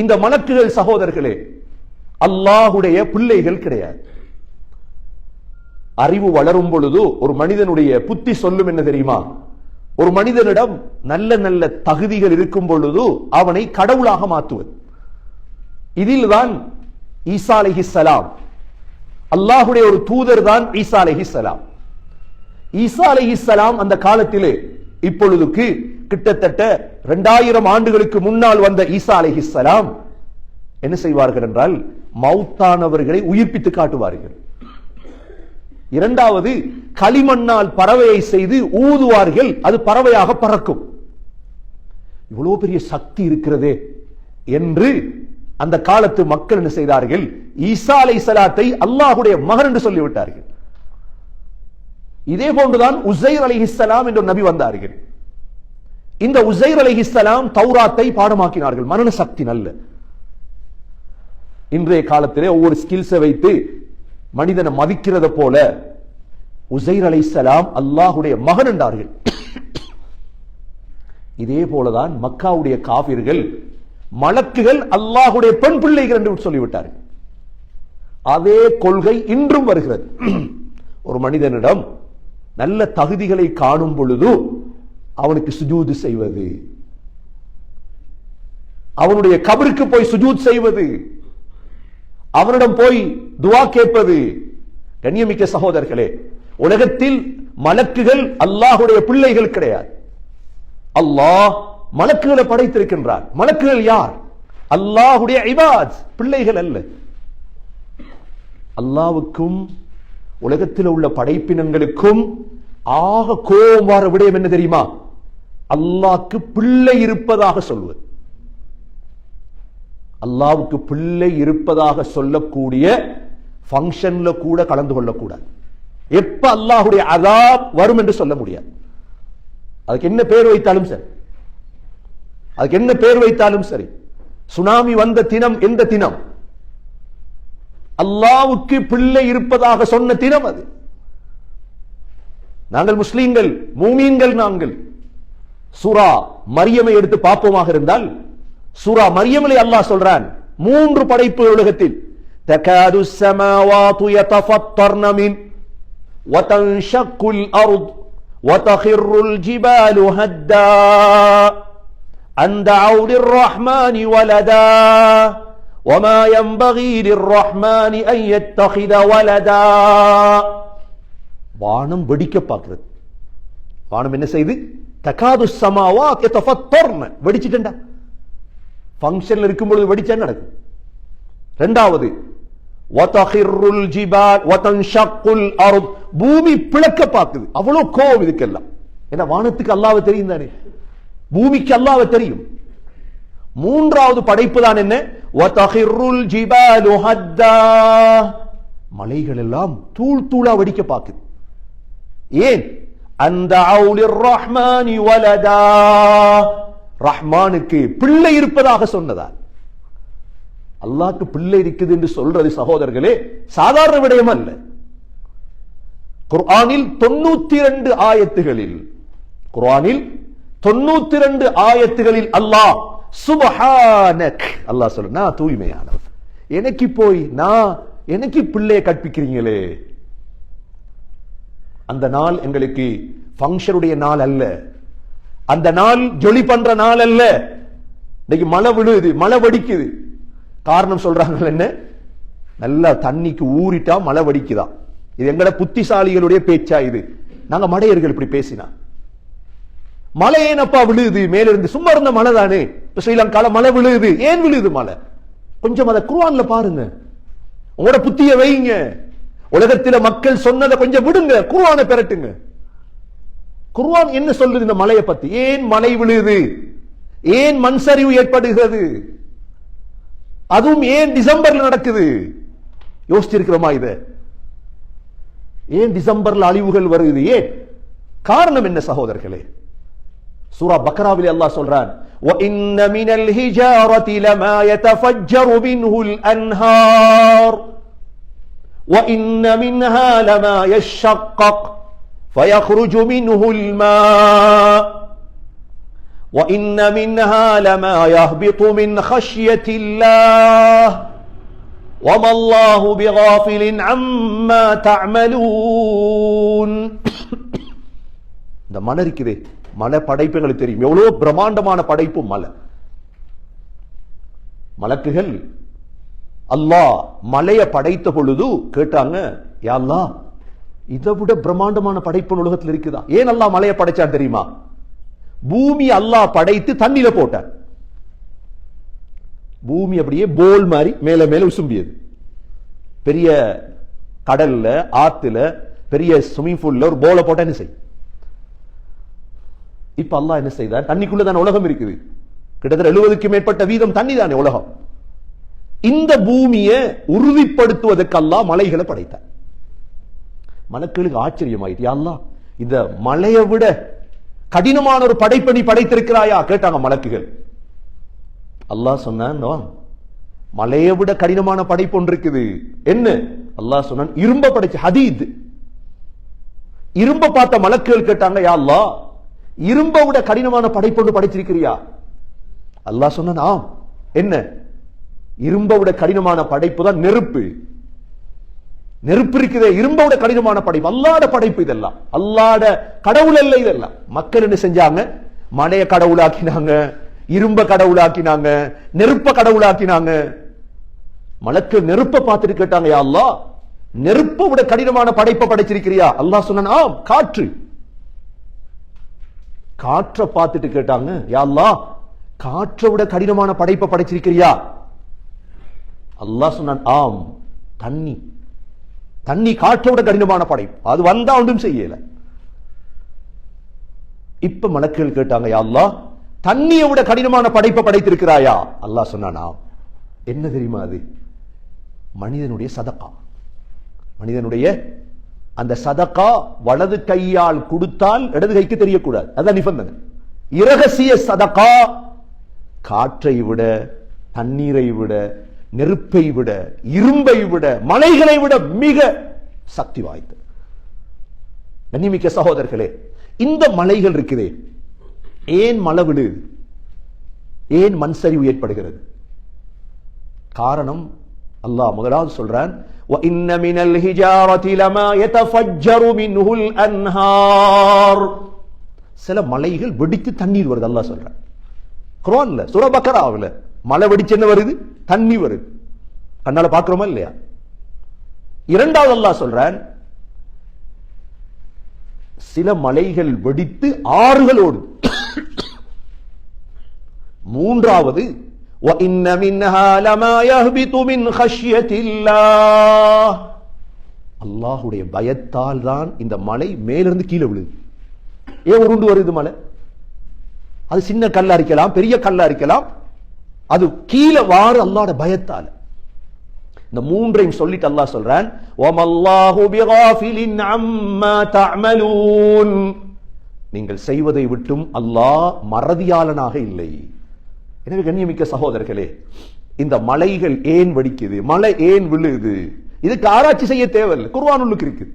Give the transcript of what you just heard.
இந்த மலக்குகள் சகோதரர்களே அல்லாஹுடைய பிள்ளைகள் கிடையாது. அறிவு வளரும் பொழுது ஒரு மனிதனுடைய புத்தி சொல்லும் என்ன தெரியுமா? ஒரு மனிதனிடம் நல்ல நல்ல தகுதிகள் இருக்கும் பொழுது அவனை கடவுளாக மாற்றுவது. இதில்தான் ஈசா அலைஹிஸ்ஸலாம், அல்லாஹுடைய ஒரு தூதர் தான் ஈசா அலைஹிஸ்ஸலாம். ஈசா அலைஹிஸ்ஸலாம் அந்த காலத்திலே இப்பொழுதுக்கு கிட்டத்தட்ட 2000 ஆண்டுகளுக்கு முன்னால் வந்த ஈசா அலைஹிஸ்ஸலாம் என்ன செய்வார்கள் என்றால் மௌத்தானவர்களை உயிர்ப்பித்து காட்டுவார்கள். இரண்டாவது, களிமண்ணால் பறவையை செய்து ஊதுவார்கள், அது பறவையாக பறக்கும். இவ்வளவு பெரிய சக்தி இருக்கிறதே என்று அந்த காலத்து மக்கள் என்ன செய்தார்கள்? ஈசா அலைஹிஸ்ஸலாத்தை அல்லாஹுடைய மகன் என்று சொல்லிவிட்டார்கள். இதே போன்றுதான் உஸைர் அலைஹிஸ்ஸலாம் என்ற நபி வந்தார்கள். இந்த உஸைர் அலைஹிஸ்ஸலாம் தௌராத்தை பாடமாக்கினார்கள். மரண சக்தி நல்ல. இன்றைய காலத்திலே ஒவ்வொரு ஸ்கில்ஸை வைத்து மனிதனை மதிக்கிறத போல உஸைர் அலைஹிஸ்ஸலாம் அல்லாஹுடைய மகன் என்றார்கள். இதே போலதான் மக்காவுடைய காபிர்கள் மலக்குகள் அல்லாஹுடைய பெண் பிள்ளைகள் என்று சொல்லிவிட்டார்கள். அதே கொள்கை இன்றும் வருகிறது. ஒரு மனிதனிடம் நல்ல தகுதிகளை காணும் பொழுது அவனுக்கு சுஜூது செய்வது, அவனுடைய கபருக்கு போய் சுஜூத் செய்வது, அவனிடம் போய் துஆ கேட்பது. கண்ணியமிக்க சகோதரர்களே, உலகத்தில் மலக்குகள் அல்லாஹுடைய பிள்ளைகள் கிடையாது. அல்லாஹ் மலக்குகளை படைத்திருக்கின்றார். மலக்குகள் யார்? அல்லாஹுடைய இபாத், பிள்ளைகள் அல்ல. அல்லாஹ்வுக்கும் உலகத்தில் உள்ள படைப்பினங்களுக்கும் ஆக கோபம் வர விடயம் என்ன தெரியுமா? அல்லாஹ்க்கு பிள்ளை இருப்பதாக சொல்வது. அல்லாஹ்வுக்கு பிள்ளை இருப்பதாக சொல்லக்கூடிய ஃபங்க்ஷன்ல கூட கலந்து கொள்ளக்கூடாது. எப்ப அல்லாஹுடைய அஸாப் வரும் என்று சொல்ல முடியாது. அதுக்கு என்ன பேர் வைத்தாலும் சரி, அதுக்கு என்ன பேர் வைத்தாலும் சரி. சுனாமி வந்த தினம் எந்த தினம்? அல்லாஹ்வுக்கு பிள்ளை இருப்பதாக சொன்ன தினம் அது. நாங்கள் முஸ்லீம்கள், மூமீன்கள், நாங்கள் சூரா மரியமை எடுத்து பார்ப்போமாக இருந்தால், சூரா மரியமிலே அல்லாஹ் சொல்றான், 3 படைப்பு உலகத்தில் தகாது ஸமாவாத்து யதஃபத்தர்ன மின் வதன்ஷக்குல் அர்த் வதகிர்ருல் ஜிபாலு ஹத்தா அன் தஅவு லிர்ரஹ்மானி வலதா வமா யன்பகி லிர்ரஹ்மானி அன் யத்தகித வலதா. வானம் வெடிக்க பார்க்கிறது. வானம் என்ன செய்து? தகாது ஸமாவாத் யதஃபத்தர்ன, வெடிச்சிட்டா. ஃபங்க்ஷன்ல இருக்கும் பொழுது வெடிச்சா நடக்கும். இரண்டாவது, வதகிர்ருல் ஜிபால் வதன்ஷக்குல் அர்த், பூமி பிளக்க பார்க்குது. அவ்வளவு கோபம் இதுக்கெல்லாம். ஏன்னா வானத்துக்கு அல்லாஹ்வை தெரியும் தானே, பூமிக்கு அல்லாஹ்வை தெரியும். மூன்றாவது படைப்பு தான் என்ன? வதகிர்ருல் ஜிபாலு ஹத்தா, மலைகள் எல்லாம் தூள் தூளா வெடிக்க பார்க்குது. ஏன்? அந்த அவுலிர் ரஹ்மானி வலதா, ரஹ்மானுக்கு பிள்ளை இருப்பதாக சொன்னதால். அல்லாஹ்க்கு பிள்ளை இருக்குது என்று சொல்றது சகோதரர்களே சாதாரண விடயம் அல்ல. குர்ஆனில் 92 ஆயத்துகளில், குர்ஆனில் 92 ஆயத்துகளில் அல்லாஹ் சுப்ஹானக், அல்லாஹ் சொல்ற, நான் தூய்மையானவன், எனக்கு போய் எனக்கு பிள்ளையை கற்பிக்கிறீங்களே. அந்த நாள் எங்களுக்கு ஃபங்க்ஷனுடைய நாள் அல்ல, அந்த நாள் ஜொலி பண்ற நாள் அல்ல. இன்னைக்கு மழை விழுது, மழை வடிக்குது. காரணம் சொல்றாங்க என்ன? நல்லா தண்ணிக்கு ஊறிட்டா மழை வடிக்குதான். இது எங்கட புத்திசாலிகளுடைய பேச்சா? இது நாங்க மடையர்கள் இப்படி பேசினா. மழை ஏனப்பா விழுது மேலிருந்து? சும்மா இருந்த மழை தானே. இப்ப ஸ்ரீலங்கால மழை விழுது. ஏன் விழுது மழை? கொஞ்சம் அதை குர்ஆன்ல பாருங்க, உங்களோட புத்திய வைங்க. உலகத்தில மக்கள் சொன்னதை கொஞ்சம் விடுங்க, குர்ஆனை பெரட்டுங்க. குர்ஆன் என்ன சொல்லுது இந்த மலையை பத்தி? ஏன் மழை விழுது? ஏன் மண் சரிவு ஏற்படுகிறது? அதுவும் ஏன் டிசம்பர்ல நடக்குது? யோசிச்சிருக்கிறோமா இத? ஏன் டிசம்பர்ல அழிவுகள் வருது? ஏன்? காரணம் என்ன சகோதரர்களே? சூரா பக்ராவிலே அல்லாஹ் சொல்றான், وَإِنَّ مِنَ الْحِجَارَةِ لَمَا يَتَفَجَّرُ مِنْهُ الْأَنْهَارُ وَإِنَّ مِنْهَا لَمَا يَشَّقَّقُ فَيَخْرُجُ مِنْهُ الْمَاءُ وَإِنَّ مِنْهَا لَمَا يَهْبِطُ مِنْ خَشْيَةِ اللَّهِ وَمَا اللَّهُ بِغَافِلٍ عَمَّا تَعْمَلُونَ. இந்த மலை இருக்குதே, மலை படைப்புகளுக்கு தெரியும் எவ்வளவு பிரம்மாண்டமான படைப்பு மலை. மலக்குகள் அல்லாஹ் மலையை படைத்த பொழுது கேட்டாங்க, யா அல்லாஹ் இதை விட பிரம்மாண்டமான படைப்பு உலகத்தில் இருக்குதா? ஏன் அல்லாஹ் மலையை படைச்சான் தெரியுமா? பூமி அல்லாஹ் படைத்து தண்ணியில போட்டான். பூமி அப்படியே போல் மாதிரி மேல மேல உசும்பியது. பெரிய கடல்ல ஆத்துல பெரிய ஸ்விமிங் பூல்ல ஒரு போல போட்டா என்ன செய்யும்? இப்ப அல்லாஹ் என்ன செய்தார்? தண்ணிக்குள்ள தானே உலகம் இருக்குது. கிட்டத்தட்ட 70க்கும் மேற்பட்ட வீதம் தண்ணி தானே உலகம். இந்த பூமியை உறுதிப்படுத்துவதற்கு அல்லாஹ் மலைகளை படைத்தார். மலக்குகளுக்கு ஆச்சரியமாயிட்டு, யா அல்லாஹ் இந்த மலையை விட கடினமான ஒரு படைப்பணி படைத்திருக்கிறாயா கேட்டாங்க மலக்குகள். அல்லாஹ் சொன்னான், மலையை விட கடினமான படைப்பு ஒன்று இருக்குது. என்ன? அல்லாஹ் சொன்னான், இரும்ப படைச்ச ஹதீத். இரும்ப பார்த்த மலக்குகள் கேட்டாங்க, யா அல்லாஹ் இரும்ப விட கடினமான படைப்பு ஒன்று படைச்சிருக்கிறியா? அல்லாஹ் சொன்னான், ஆம். என்ன? இரும்ப விட கடினமான படைப்பு தான் நெருப்பு. நெருப்பு இருக்குதே, இரும்ப விட கடினமான படைப்பு. அல்லாஹ்வுடைய படைப்பு இதெல்லாம். அல்லாஹ்வுடைய கடவுள் அல்ல இதெல்லாம். மக்கள் என்ன செஞ்சாங்க? மலையை கடவுளாக்கினாங்க, இரும்ப கடவுளாக்கினாங்க, நெருப்ப கடவுளாக்கினாங்க. மலக்கு நெருப்ப பார்த்துட்டு கேட்டாங்க, யா அல்லாஹ் நெருப்பை விட கடினமான படைப்பை படைச்சிருக்கிறியா? அல்லாஹ் சொன்னான், ஆம். காற்று. காற்றை பார்த்துட்டு கேட்டாங்க, யா அல்லாஹ் காற்றை விட கடினமான படைப்பை படைச்சிருக்கிறியா? அல்லாஹ் சொன்னான், ஆம். தண்ணி. தண்ணி காற்றை விட கடினமான படைப்பு. அது வந்தா ஒன்றும் செய்யல. இப்ப மலக்குகள் கேட்டாங்க, யா அல்லாஹ் தண்ணியை விட கடினமான படைப்பை படைத்திருக்கிறாயா? அல்லாஹ் சொன்னான், ஆம். என்ன தெரியுமா அது? மனிதனுடைய சதகா. மனிதனுடைய அந்த சதகா வலது கையால் கொடுத்தால் இடது கைக்கு தெரியக்கூடாது. அதான் நிபந்தனை. இரகசிய சதகா காற்றை விட, தண்ணீரை விட, நெருப்பை விட, இரும்பை விட, மலைகளை விட மிக சக்தி வாய்ந்தது. கண்ணியமிக்க சகோதரர்களே, இந்த மலைகள் இருக்குதே, ஏன் மழை விடுது? ஏன் மண் சரிவு ஏற்படுகிறது? காரணம் அல்லாஹ் முதலாவது சொல்றான், وَإِنَّ مِنَ الْحِجَارَةِ لَمَا يَتَفَجَّرُ مِنْهُ الْأَنْهَارُ. சில மலைகள் வெடித்து தண்ணீர் வருது. அல்லாஹ் சொல்றான் குர்ஆன்ல, சூரா பக்கராவுல. மலை வெடிச்சு என்ன வருது? தண்ணி வருது. கண்ணால பாக்குறோமா இல்லையா? இரண்டாவது அல்லாஹ் சொல்றான், சில மலைகள் வெடித்து ஆறுகள் ஓடுது. மூன்றாவது, وَإِنَّ مِنْهَا لَمَا يَهْبِطُ مِنْ خَشْيَةِ اللَّهِ. அல்லாஹ்வுடைய பயத்தால் தான் இந்த மலை மேலிருந்து கீழே விழுது. ஏன் உருண்டு வருது மலை? அது சின்ன கல்லா இருக்கலாம், பெரிய கல்லா இருக்கலாம். அது கீழே வாரு அல்லாஹ்வுடைய பயத்தால. இந்த மூன்றையும் சொல்லிட்டு அல்லாஹ் சொல்றான், وَمَا اللَّهُ بِغَافِلٍ عَمَّا تَعْمَلُونَ. நீங்கள் செய்வதை விட்டும் அல்லாஹ் மறதியாளனாக இல்லை. எனவே கண்ணியமிக்க சகோதரர்களே, இந்த மலைகள் ஏன் வெடிக்குது, மலை ஏன் விழுது, இதுக்கு ஆராய்ச்சி செய்ய தேவையில்லை. குர்ஆனுக்கு இருக்குது.